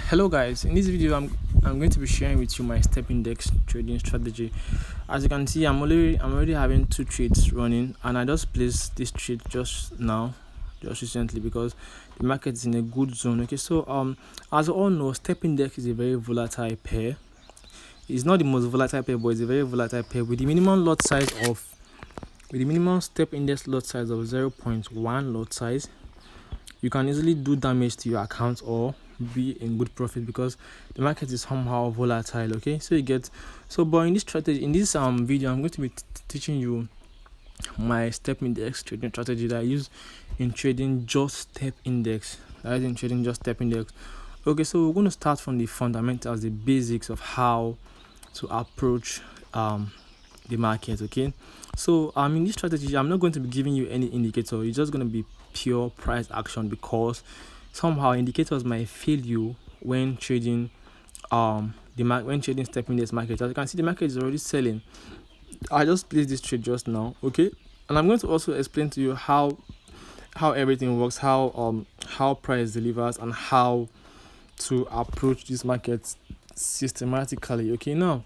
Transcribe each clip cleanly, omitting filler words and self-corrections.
Hello guys, in this video I'm going to be sharing with you my step index trading strategy. As you can see, I'm already having two trades running, and I just placed this trade just recently, because the market is in a good zone. Okay, so as you all know, step index is a very volatile pair. It's not the most volatile pair, but it's a very volatile pair with the minimum step index lot size of 0.1 lot size. You can easily do damage to your account or be in good profit, because the market is somehow volatile. Okay, so but in this strategy, in this video, I'm going to be teaching you my step index trading strategy that I use in trading just step index. Okay, so we're going to start from the fundamentals, the basics of how to approach the market. Okay, so in this strategy, I'm not going to be giving you any indicator. It's just going to be pure price action, because somehow indicators might fail you when trading when trading step index market. As you can see, the market is already selling. I just placed this trade just now. Okay, and I'm going to also explain to you how everything works, how price delivers, and how to approach this market systematically. Okay, now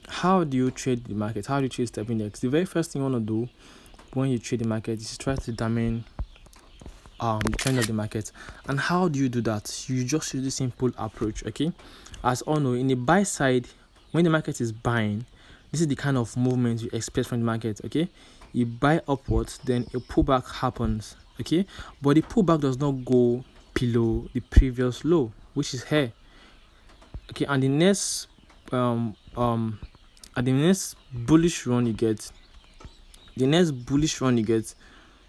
how do you trade the market? How do you trade step index? The very first thing you want to do when you trade the market is try to determine the trend of the market. And how do you do that? You just use this simple approach. Okay, as all know, in the buy side, when the market is buying, this is the kind of movement you expect from the market. Okay, you buy upwards, then a pullback happens. Okay, but the pullback does not go below the previous low, which is here. Okay, and the next bullish run you get,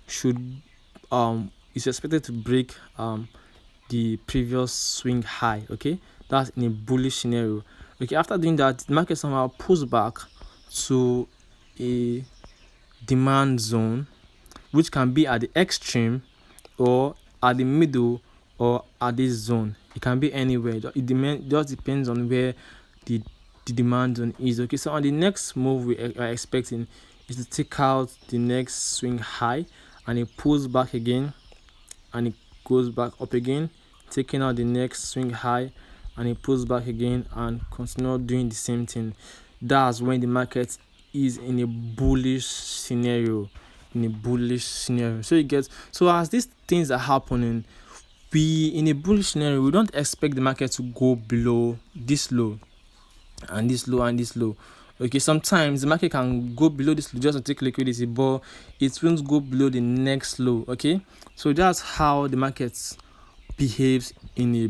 should is expected to break the previous swing high. Okay, that's in a bullish scenario. Okay, after doing that, the market somehow pulls back to a demand zone, which can be at the extreme or at the middle or at this zone. It can be anywhere. It just depends on where the demand zone is. Okay, so on the next move we are expecting is to take out the next swing high, and it pulls back again, and it goes back up again, taking out the next swing high, and it pulls back again, and continue doing the same thing. That's when the market is in a bullish scenario. So as these things are happening, in a bullish scenario, we don't expect the market to go below this low and this low and this low. Okay, sometimes the market can go below this low just to take liquidity, but it won't go below the next low. Okay, so that's how the market behaves in a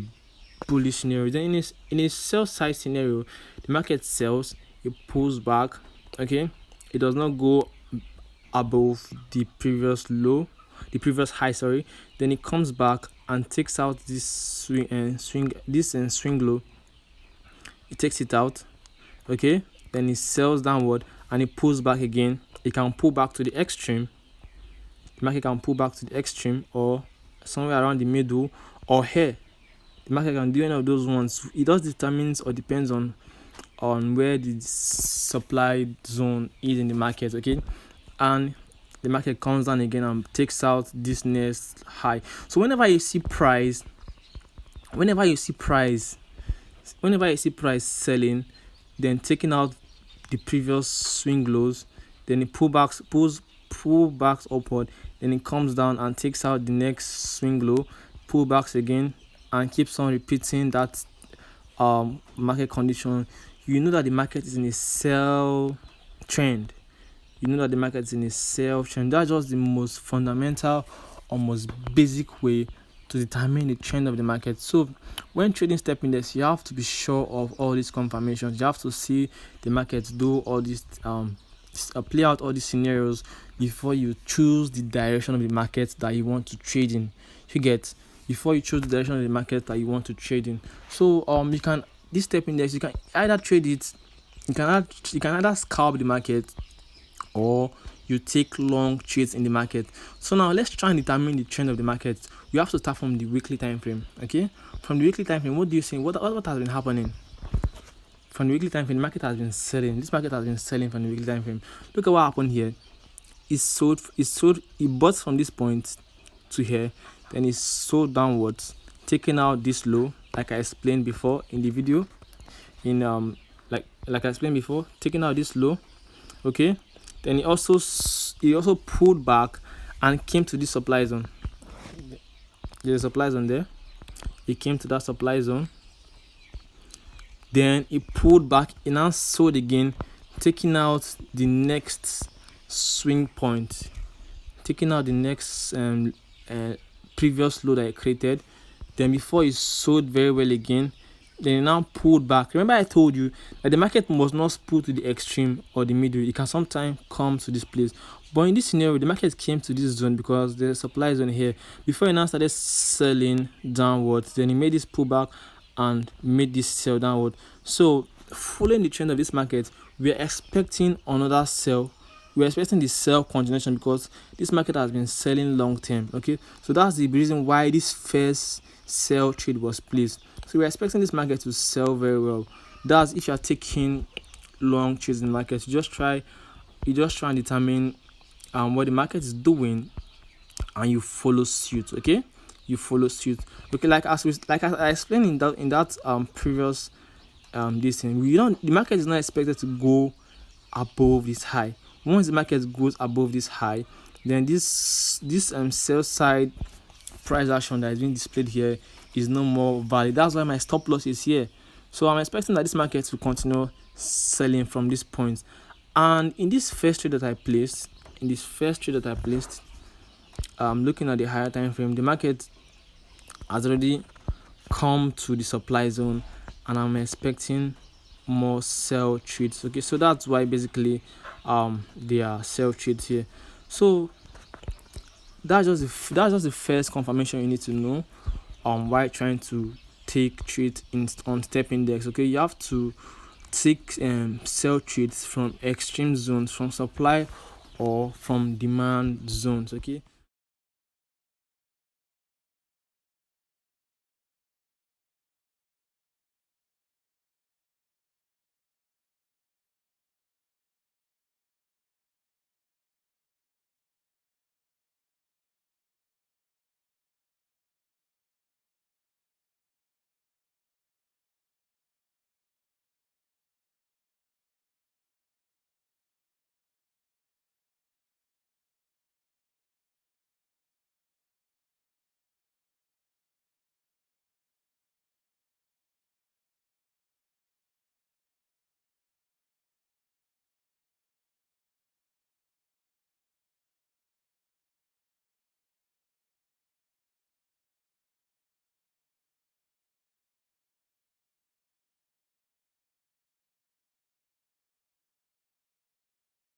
bullish scenario. Then in a sell side scenario, the market sells, it pulls back. Okay, it does not go above the previous high, sorry. Then it comes back and takes out this swing low. It takes it out. Okay, then it sells downward and it pulls back again. It can pull back to the extreme. The market can pull back to the extreme, or somewhere around the middle, or here. The market can do any of those ones. It just determines or depends on where the supply zone is in the market. Okay, and the market comes down again and takes out this next high. So whenever you see price selling, then taking out the previous swing lows, then it pull backs upward, then it comes down and takes out the next swing low, pull backs again, and keeps on repeating that market condition, you know that the market is in a sell trend. That's just the most fundamental or most basic way to determine the trend of the market. So when trading step index, you have to be sure of all these confirmations. You have to see the market do all these play out all these scenarios before you choose the direction of the market that you want to trade in. Before you choose the direction of the market that you want to trade in. So this step index, you can either trade it, you can either scalp the market, or you take long trades in the market. So now let's try and determine the trend of the market. We have to start from the weekly time frame. Okay, from the weekly time frame, what do you think? What has been happening? From the weekly time frame, the market has been selling. This market has been selling from the weekly time frame. Look at what happened here. It bought from this point to here, then it sold downwards, taking out this low, like I explained before in the video, in like I explained before, taking out this low. Okay, then he also pulled back and came to this supply zone. There's a supply zone there. He came to that supply zone, then he pulled back, he now sold again, taking out the next swing point, taking out the next previous low that I created. Then before he sold very well again, then he now pulled back. Remember I told you that the market must not pull to the extreme or the middle. It can sometimes come to this place, but in this scenario the market came to this zone because there's a supply zone here. Before he now started selling downwards, then he made this pullback and made this sell downward. So following the trend of this market, we are expecting another sell. We're expecting the sell continuation because this market has been selling long term. Okay, so that's the reason why this first sell trade was placed. So we're expecting this market to sell very well. That's if you are taking long trades in the market. You just try and determine what the market is doing, and you follow suit. Okay, you follow suit. Okay, like I explained in that previous this thing, the market is not expected to go above this high. Once the market goes above this high, then this sell side price action that is being displayed here is no more valid. That's why my stop loss is here. So I'm expecting that this market will continue selling from this point. And in this first trade that I placed, looking at the higher time frame, the market has already come to the supply zone, and I'm expecting more sell trades. Okay, so that's why basically there are sell trades here. So that's just the first confirmation you need to know while trying to take trades on step index. Okay, you have to take sell trades from extreme zones, from supply or from demand zones. Okay,